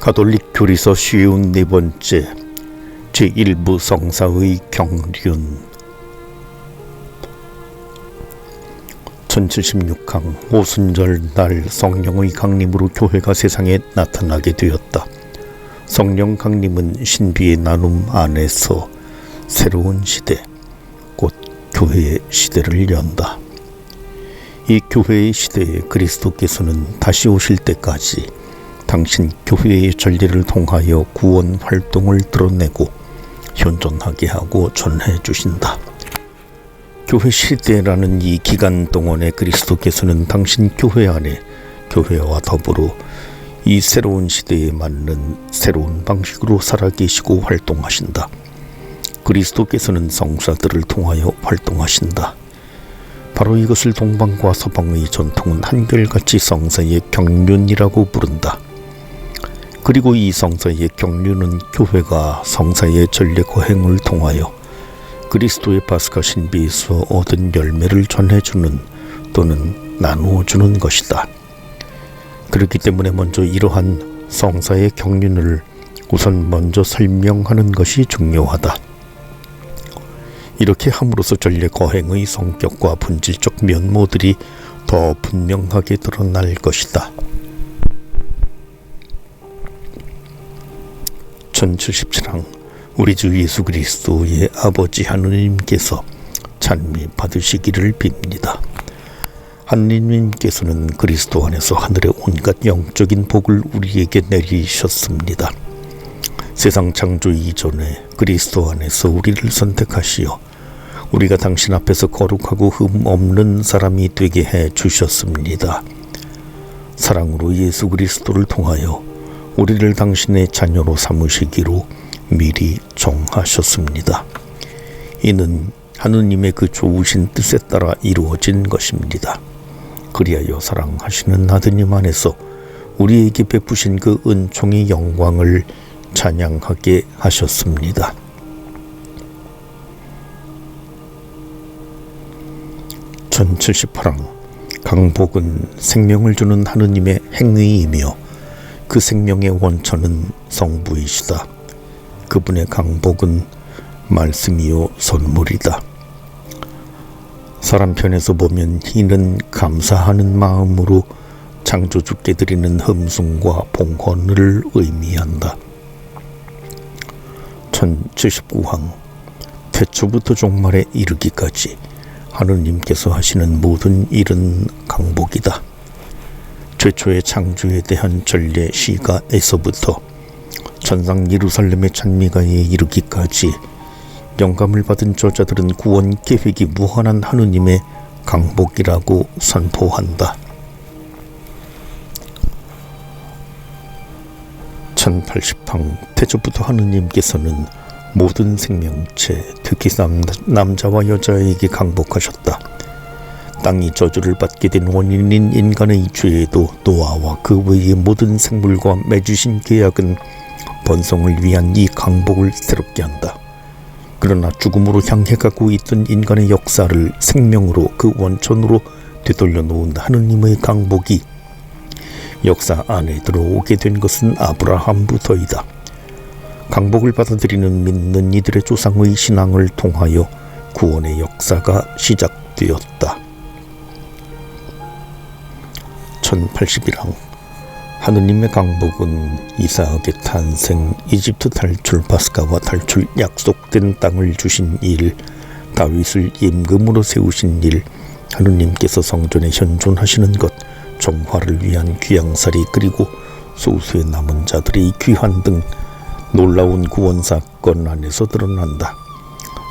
가톨릭 교리서 54번째 제1부 성사의 경륜 1076강 오순절 날 성령의 강림으로 교회가 세상에 나타나게 되었다. 성령 강림은 신비의 나눔 안에서 새로운 시대, 곧 교회의 시대를 연다. 이 교회의 시대에 그리스도께서는 다시 오실 때까지 당신 교회의 전례를 통하여 구원 활동을 드러내고 현존하게 하고 전해 주신다. 교회 시대라는 이 기간 동안에 그리스도께서는 당신 교회 안에 교회와 더불어 이 새로운 시대에 맞는 새로운 방식으로 살아계시고 활동하신다. 그리스도께서는 성사들을 통하여 활동하신다. 바로 이것을 동방과 서방의 전통은 한결같이 성사의 경륜이라고 부른다. 그리고 이 성사의 경륜은 교회가 성사의 전례 거행을 통하여 그리스도의 파스카 신비에서 얻은 열매를 전해주는 또는 나누어주는 것이다. 그렇기 때문에 먼저 이러한 성사의 경륜을 우선 먼저 설명하는 것이 중요하다. 이렇게 함으로써 전례 거행의 성격과 본질적 면모들이 더 분명하게 드러날 것이다. 1077항 우리 주 예수 그리스도의 아버지 하느님께서 찬미 받으시기를 빕니다. 하느님께서는 그리스도 안에서 하늘의 온갖 영적인 복을 우리에게 내리셨습니다. 세상 창조 이전에 그리스도 안에서 우리를 선택하시어 우리가 당신 앞에서 거룩하고 흠 없는 사람이 되게 해 주셨습니다. 사랑으로 예수 그리스도를 통하여 우리를 당신의 자녀로 삼으시기로 미리 정하셨습니다. 이는 하느님의 그 좋으신 뜻에 따라 이루어진 것입니다. 그리하여 사랑하시는 아드님 안에서 우리에게 베푸신 그 은총의 영광을 찬양하게 하셨습니다. 1078항 강복은 생명을 주는 하느님의 행위이며 그 생명의 원천은 성부이시다. 그분의 강복은 말씀이요 선물이다. 사람 편에서 보면 이는 감사하는 마음으로 창조주께 드리는 흠숭과 봉헌을 의미한다. 1079항 태초부터 종말에 이르기까지 하느님께서 하시는 모든 일은 강복이다. 최초의 창조에 대한 전례 시가에서부터 천상 예루살렘의 찬미가에 이르기까지 영감을 받은 저자들은 구원 계획이 무한한 하느님의 강복이라고 선포한다. 1080항 태초부터 하느님께서는 모든 생명체, 특히 남자와 여자에게 강복하셨다. 땅이 저주를 받게 된 원인인 인간의 죄에도 노아와 그 외의 모든 생물과 맺으신 계약은 번성을 위한 이 강복을 새롭게 한다. 그러나 죽음으로 향해 가고 있던 인간의 역사를 생명으로 그 원천으로 되돌려 놓은 하느님의 강복이 역사 안에 들어오게 된 것은 아브라함부터이다. 강복을 받아들이는 믿는 이들의 조상의 신앙을 통하여 구원의 역사가 시작되었다. 1081항 하느님의 강복은 이삭의 탄생, 이집트 탈출, 파스카와 탈출, 약속된 땅을 주신 일, 다윗을 임금으로 세우신 일, 하느님께서 성전에 현존하시는 것, 정화를 위한 귀양살이, 그리고 소수의 남은 자들의 귀환 등 놀라운 구원 사건 안에서 드러난다.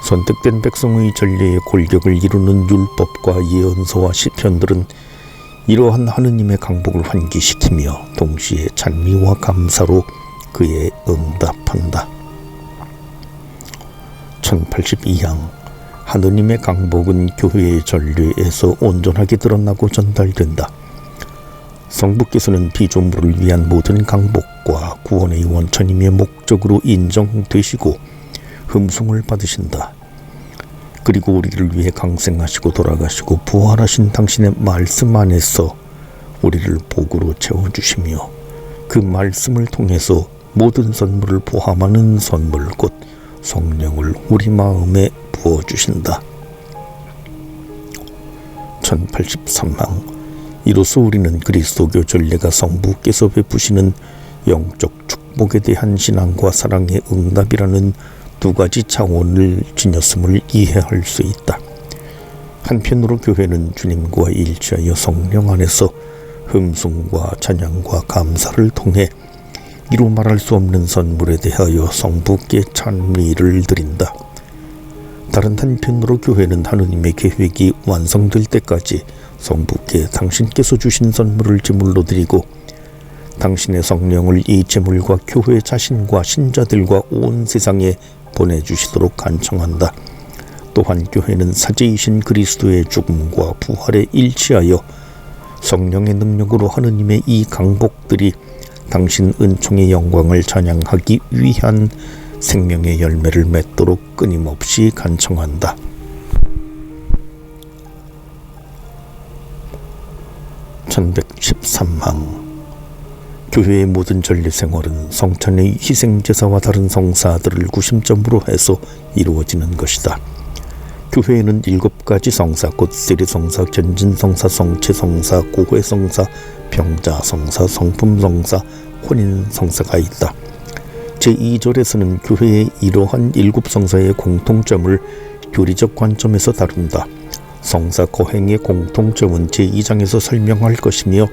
선택된 백성의 전례의 골격을 이루는 율법과 예언서와 시편들은 이러한 하느님의 강복을 환기시키며 동시에 찬미와 감사로 그에 응답한다. 1082항 하느님의 강복은 교회의 전례에서 온전하게 드러나고 전달된다. 성부께서는 피조물을 위한 모든 강복과 구원의 원천임의 목적으로 인정되시고 흠숭을 받으신다. 그리고 우리를 위해 강생하시고 돌아가시고 부활하신 당신의 말씀 안에서 우리를 복으로 채워주시며 그 말씀을 통해서 모든 선물을 포함하는 선물 곧 성령을 우리 마음에 부어주신다. 1083항 이로써 우리는 그리스도교 전례가 성부께서 베푸시는 영적 축복에 대한 신앙과 사랑의 응답이라는 두 가지 차원을 지녔음을 이해할 수 있다. 한편으로 교회는 주님과 일치하여 성령 안에서 흠숭과 찬양과 감사를 통해 이루 말할 수 없는 선물에 대하여 성부께 찬미를 드린다. 다른 한편으로 교회는 하느님의 계획이 완성될 때까지 성부께 당신께서 주신 선물을 제물로 드리고 당신의 성령을 이 제물과 교회 자신과 신자들과 온 세상에 보내주시도록 간청한다. 또한 교회는 사제이신 그리스도의 죽음과 부활에 일치하여 성령의 능력으로 하느님의 이 강복들이 당신 은총의 영광을 찬양하기 위한 생명의 열매를 맺도록 끊임없이 간청한다. 1113항 교회의 모든 전례생활은 성찬의 희생제사와 다른 성사들을 구심점으로 해서 이루어지는 것이다. 교회에는 7가지 성사 곧 세례성사, 견진성사, 성체성사, 고회성사, 병자성사, 성품성사, 혼인성사가 있다. 제2절에서는 교회의 이러한 7성사의 공통점을 교리적 관점에서 다룬다. 성사 거행의 공통점은 제2장에서 설명할 것이며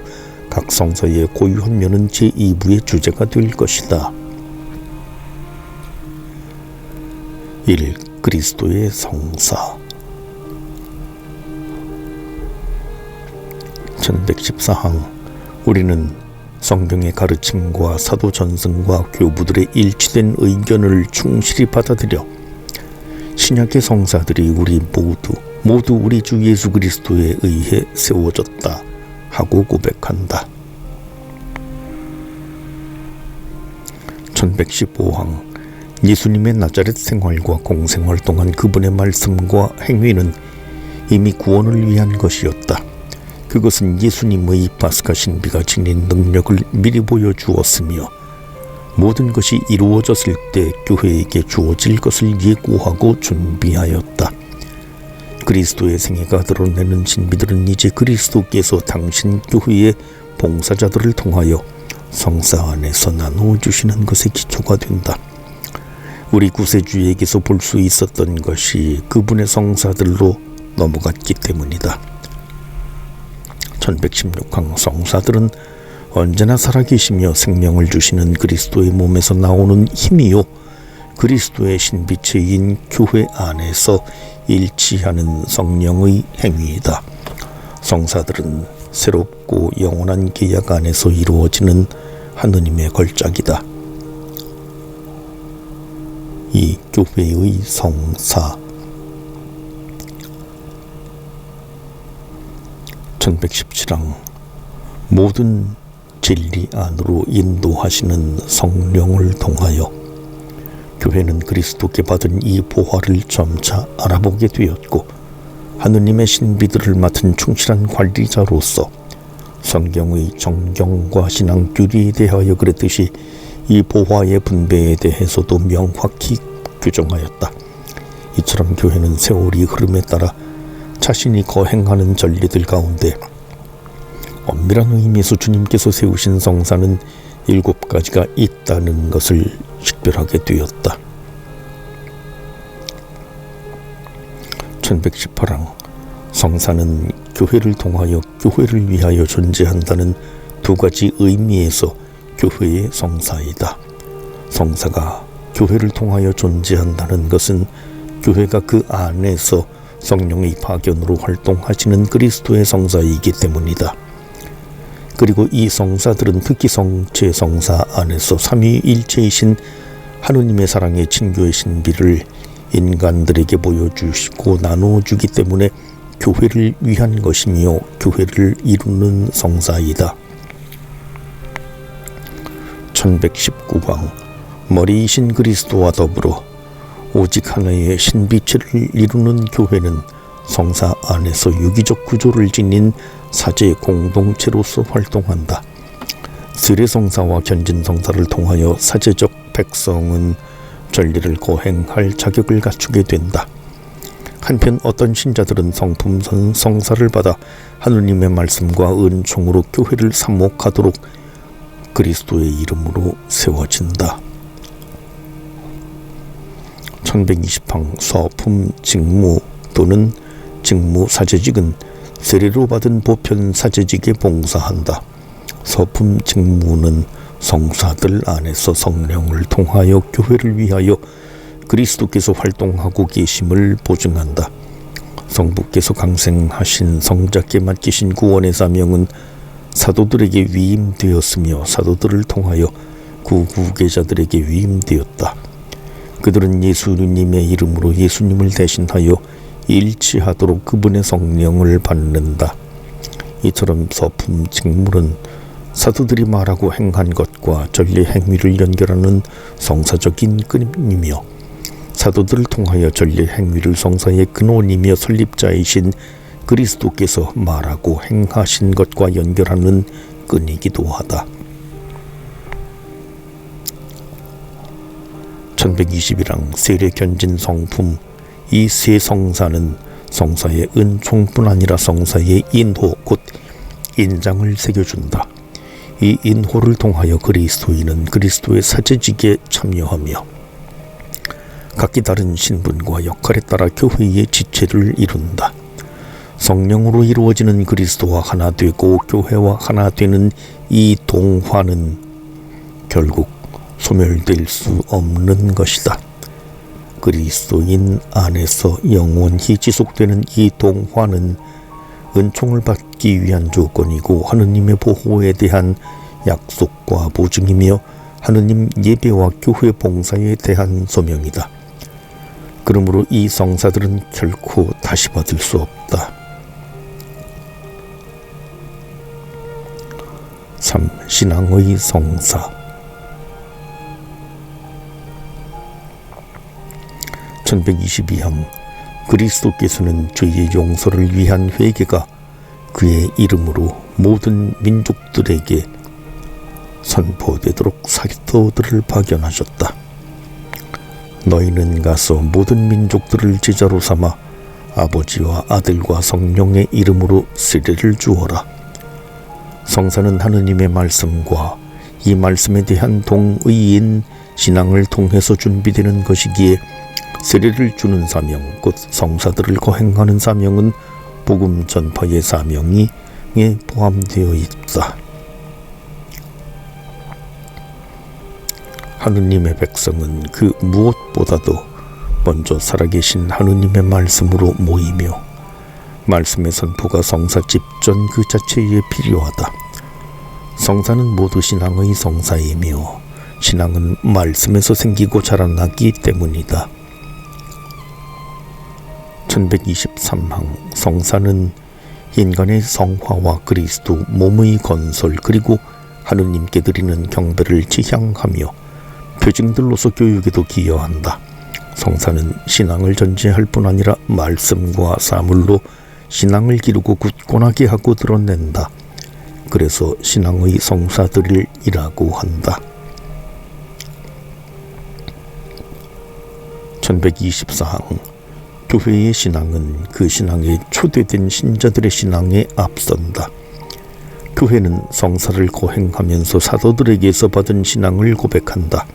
각 성사의 고유한 면은 제2부의 주제가 될 것이다. 1. 그리스도의 성사 1114항 우리는 성경의 가르침과 사도 전승과 교부들의 일치된 의견을 충실히 받아들여 신약의 성사들이 우리 모두 우리 주 예수 그리스도에 의해 세워졌다 하고 고백한다. 1115항 예수님의 나자렛 생활과 공생활 동안 그분의 말씀과 행위는 이미 구원을 위한 것이었다. 그것은 예수님의 파스카 신비가 지닌 능력을 미리 보여주었으며 모든 것이 이루어졌을 때 교회에게 주어질 것을 예고하고 준비하였다. 그리스도의 생애가 드러내는 신비들은 이제 그리스도께서 당신 교회의 봉사자들을 통하여 성사 안에서 나누어주시는 것의 기초가 된다. 우리 구세주에게서 볼 수 있었던 것이 그분의 성사들로 넘어갔기 때문이다. 1116항 성사들은 언제나 살아계시며 생명을 주시는 그리스도의 몸에서 나오는 힘이요 그리스도의 신비체인 교회 안에서 일치하는 성령의 행위이다. 성사들은 새롭고 영원한 계약 안에서 이루어지는 하느님의 걸작이다. 이 교회의 성사 1117항 모든 진리 안으로 인도하시는 성령을 통하여 교회는 그리스도께 받은 이 보화를 점차 알아보게 되었고 하느님의 신비들을 맡은 충실한 관리자로서 성경의 정경과 신앙 규리에 대하여 그랬듯이 이 보화의 분배에 대해서도 명확히 규정하였다. 이처럼 교회는 세월이 흐름에 따라 자신이 거행하는 전리들 가운데 엄밀한 의미에서 주님께서 세우신 성사는 7가지가 있다는 것을 식별하게 되었다. 1118항 성사는 교회를 통하여 교회를 위하여 존재한다는 2가지 의미에서 교회의 성사이다. 성사가 교회를 통하여 존재한다는 것은 교회가 그 안에서 성령의 파견으로 활동하시는 그리스도의 성사이기 때문이다. 그리고 이 성사들은 특히 성체 성사 안에서 삼위일체이신 하느님의 사랑의 친교의 신비를 인간들에게 보여주시고 나눠주기 때문에 교회를 위한 것이며 교회를 이루는 성사이다. 1119항 머리이신 그리스도와 더불어 오직 하나의 신비체를 이루는 교회는 성사 안에서 유기적 구조를 지닌 사제 공동체로서 활동한다. 세례성사와 견진성사를 통하여 사제적 백성은 전례를 거행할 자격을 갖추게 된다. 한편 어떤 신자들은 성품 성사를 받아 하느님의 말씀과 은총으로 교회를 삽목하도록 그리스도의 이름으로 세워진다. 1120항 서품 직무 또는 직무 사제직은 세례로 받은 보편 사제직에 봉사한다. 서품 직무는 성사들 안에서 성령을 통하여 교회를 위하여 그리스도께서 활동하고 계심을 보증한다. 성부께서 강생하신 성자께 맡기신 구원의 사명은 사도들에게 위임되었으며 사도들을 통하여 구후계자들에게 위임되었다. 그들은 예수님의 이름으로 예수님을 대신하여 일치하도록 그분의 성령을 받는다. 이처럼 서품 직무는 사도들이 말하고 행한 것과 전례 행위를 연결하는 성사적인 끈이며 사도들을 통하여 전례 행위를 성사의 근원이며 설립자이신 그리스도께서 말하고 행하신 것과 연결하는 끈이기도 하다. 1121항 세례 견진 성품 이 세 성사는 성사의 은총뿐 아니라 성사의 인호 곧 인장을 새겨준다. 이 인호를 통하여 그리스도인은 그리스도의 사제직에 참여하며 각기 다른 신분과 역할에 따라 교회의 지체를 이룬다. 성령으로 이루어지는 그리스도와 하나 되고 교회와 하나 되는 이 동화는 결국 소멸될 수 없는 것이다. 그리스도인 안에서 영원히 지속되는 이 동화는 은총을 받기 위한 조건이고 하느님의 보호에 대한 약속과 보증이며 하느님 예배와 교회 봉사에 대한 소명이다. 그러므로 이 성사들은 결코 다시 받을 수 없다. 3. 신앙의 성사 1122항 그리스도께서는 죄의 용서를 위한 회개가 그의 이름으로 모든 민족들에게 선포되도록 사도들을 파견하셨다. 너희는 가서 모든 민족들을 제자로 삼아 아버지와 아들과 성령의 이름으로 세례를 주어라. 성사는 하느님의 말씀과 이 말씀에 대한 동의인 신앙을 통해서 준비되는 것이기에 세례를 주는 사명, 곧 성사들을 거행하는 사명은 복음 전파의 사명에 포함되어 있다. 하느님의 백성은 그 무엇보다도 먼저 살아계신 하느님의 말씀으로 모이며 말씀의 선포가 성사 집전 그 자체에 필요하다. 성사는 모두 신앙의 성사이며 신앙은 말씀에서 생기고 자라나기 때문이다. 1123항 성사는 인간의 성화와 그리스도 몸의 건설 그리고 하느님께 드리는 경배를 지향하며 표징들로서 교육에도 기여한다. 성사는 신앙을 전제할 뿐 아니라 말씀과 사물로 신앙을 기르고 굳건하게 하고 드러낸다. 그래서 신앙의 성사들이라고 한다. 1124항 교회의 신앙은 그 신앙에 초대된 신자들의 신앙에 앞선다. 교회는 성사를 거행하면서 사도들에게서 받은 신앙을 고백한다.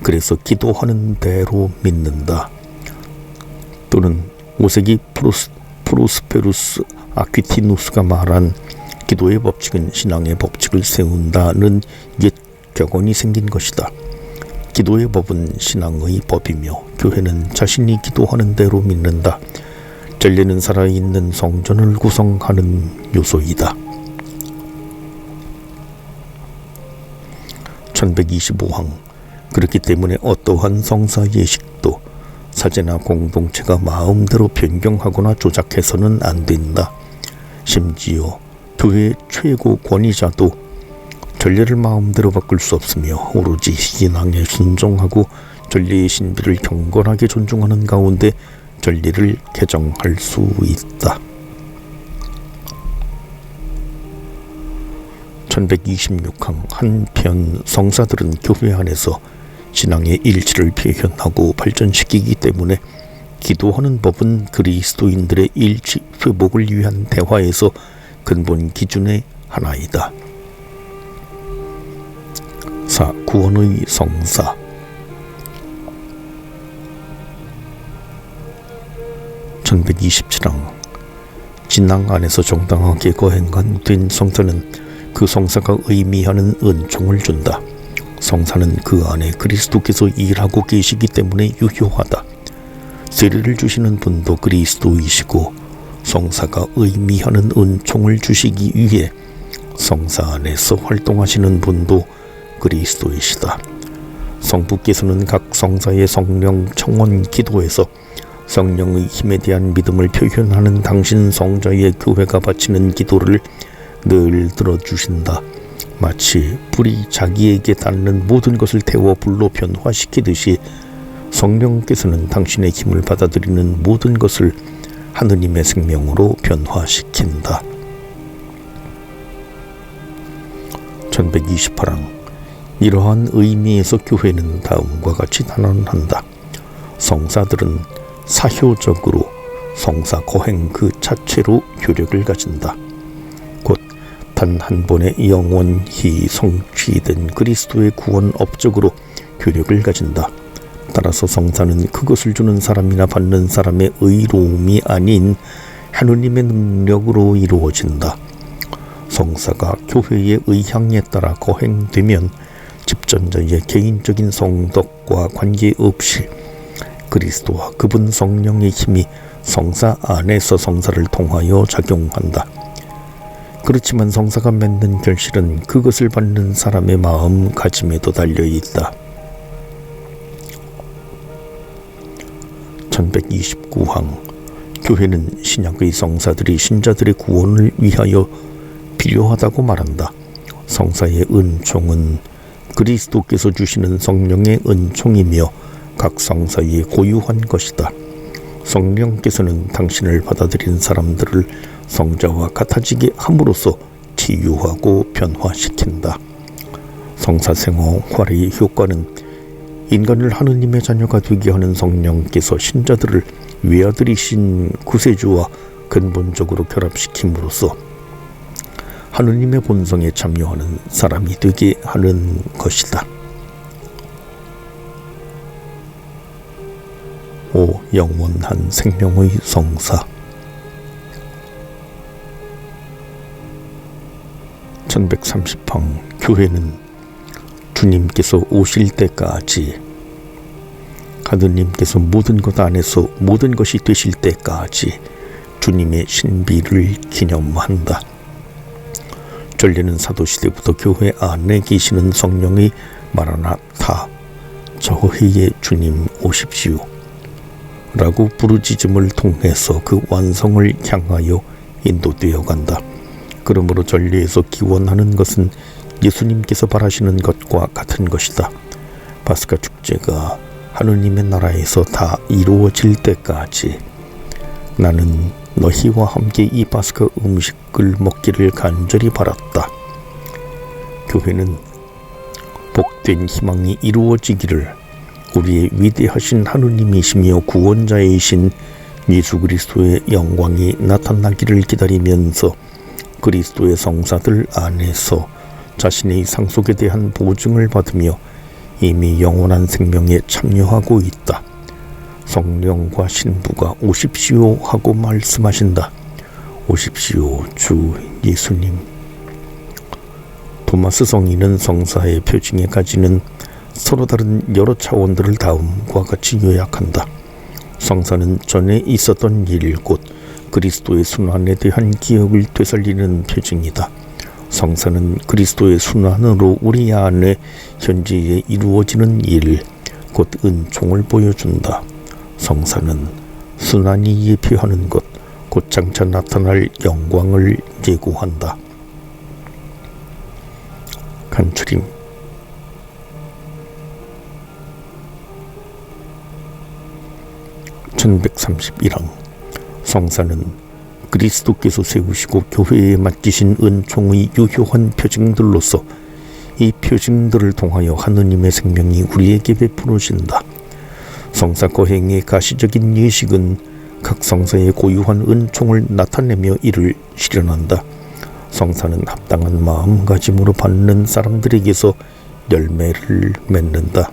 그래서 기도하는 대로 믿는다. 또는 5세기 프로스페루스 아퀴티누스가 말한 기도의 법칙은 신앙의 법칙을 세운다는 옛 격언이 생긴 것이다. 기도의 법은 신앙의 법이며 교회는 자신이 기도하는 대로 믿는다. 전례는 살아있는 성전을 구성하는 요소이다. 1125항 그렇기 때문에 어떠한 성사 예식도 사제나 공동체가 마음대로 변경하거나 조작해서는 안 된다. 심지어 교회 최고 권위자도 전례를 마음대로 바꿀 수 없으며 오로지 신앙에 순종하고 전례의 신비를 경건하게 존중하는 가운데 전례를 개정할 수 있다. 1126항 한편 성사들은 교회 안에서 신앙의 일치를 표현하고 발전시키기 때문에 기도하는 법은 그리스도인들의 일치 회복을 위한 대화에서 근본 기준의 하나이다. 4. 구원의 성사. (1127항) 진앙 안에서 정당하게 거행된 성사는 그 성사가 의미하는 은총을 준다. 성사는 그 안에 그리스도께서 일하고 계시기 때문에 유효하다. 세례를 주시는 분도 그리스도이시고 성사가 의미하는 은총을 주시기 위해 성사 안에서 활동하시는 분도 그리스도이시다. 성부께서는 각 성사의 성령 청원 기도에서 성령의 힘에 대한 믿음을 표현하는 당신 성자의 교회가 바치는 기도를 늘 들어주신다. 마치 불이 자기에게 닿는 모든 것을 태워 불로 변화시키듯이 성령께서는 당신의 힘을 받아들이는 모든 것을 하느님의 생명으로 변화시킨다. 1128항 이러한 의미에서 교회는 다음과 같이 단언한다. 성사들은 사효적으로 성사 거행 그 자체로 효력을 가진다. 곧 단 한 번의 영원히 성취된 그리스도의 구원 업적으로 효력을 가진다. 따라서 성사는 그것을 주는 사람이나 받는 사람의 의로움이 아닌 하느님의 능력으로 이루어진다. 성사가 교회의 의향에 따라 거행되면 집전자의 개인적인 성덕과 관계없이 그리스도와 그분 성령의 힘이 성사 안에서 성사를 통하여 작용한다. 그렇지만 성사가 맺는 결실은 그것을 받는 사람의 마음가짐에도 달려있다. 1129항 교회는 신약의 성사들이 신자들의 구원을 위하여 필요하다고 말한다. 성사의 은총은 그리스도께서 주시는 성령의 은총이며 각 성사에 고유한 것이다. 성령께서는 당신을 받아들인 사람들을 성자와 같아지게 함으로써 치유하고 변화시킨다. 성사생활의 효과는 인간을 하느님의 자녀가 되게 하는 성령께서 신자들을 외아들이신 구세주와 근본적으로 결합시킴으로써 하느님의 본성에 참여하는 사람이 되게 하는 것이다. 5. 영원한 생명의 성사. 1130항 교회는 주님께서 오실 때까지 하느님께서 모든 것 안에서 모든 것이 되실 때까지 주님의 신비를 기념한다. 전례는 사도시대부터 교회 안에 계시는 성령의 마라나타 저희의 주님 오십시오 라고 부르짖음을 통해서 그 완성을 향하여 인도되어 간다. 그러므로 전례에서 기원하는 것은 예수님께서 바라시는 것과 같은 것이다. 파스카 축제가 하느님의 나라에서 다 이루어질 때까지 나는 너희와 함께 이 파스카 음식을 먹기를 간절히 바랐다. 교회는 복된 희망이 이루어지기를 우리의 위대하신 하느님이시며 구원자이신 예수 그리스도의 영광이 나타나기를 기다리면서 그리스도의 성사들 안에서 자신의 상속에 대한 보증을 받으며 이미 영원한 생명에 참여하고 있다. 성령과 신부가 오십시오 하고 말씀하신다. 오십시오 주 예수님. 토마스 성인은 성사의 표징에 가지는 서로 다른 여러 차원들을 다음과 같이 요약한다. 성사는 전에 있었던 일, 곧 그리스도의 순환에 대한 기억을 되살리는 표징이다. 성사는 그리스도의 순환으로 우리 안에 현재에 이루어지는 일, 곧 은총을 보여준다. 성사는 순환이 예표하는 것, 곧 장차 나타날 영광을 예고한다. 간추림. (1131항) 성사는 그리스도께서 세우시고 교회에 맡기신 은총의 유효한 표징들로서 이 표징들을 통하여 하느님의 생명이 우리에게 베풀어진다. 성사 거행의 가시적인 예식은 각 성사의 고유한 은총을 나타내며 이를 실현한다. 성사는 합당한 마음가짐으로 받는 사람들에게서 열매를 맺는다.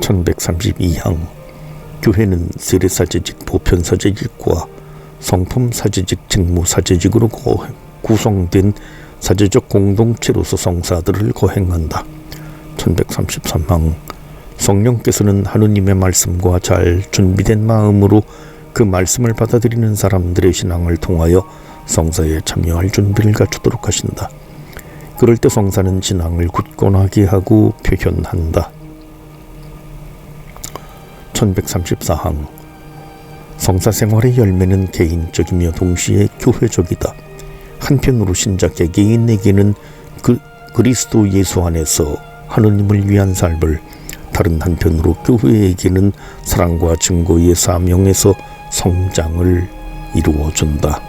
1132항 교회는 세례사제직, 보편사제직과 성품사제직, 직무사제직으로 구성된 사제적 공동체로서 성사들을 거행한다. 1133항 성령께서는 하느님의 말씀과 잘 준비된 마음으로 그 말씀을 받아들이는 사람들의 신앙을 통하여 성사에 참여할 준비를 갖추도록 하신다. 그럴 때 성사는 신앙을 굳건하게 하고 표현한다. 1134항 성사 생활의 열매는 개인적이며 동시에 교회적이다. 한편으로 신자 개개인에게는 그리스도 예수 안에서 하느님을 위한 삶을, 다른 한편으로 교회에게는 사랑과 증거의 사명에서 성장을 이루어준다.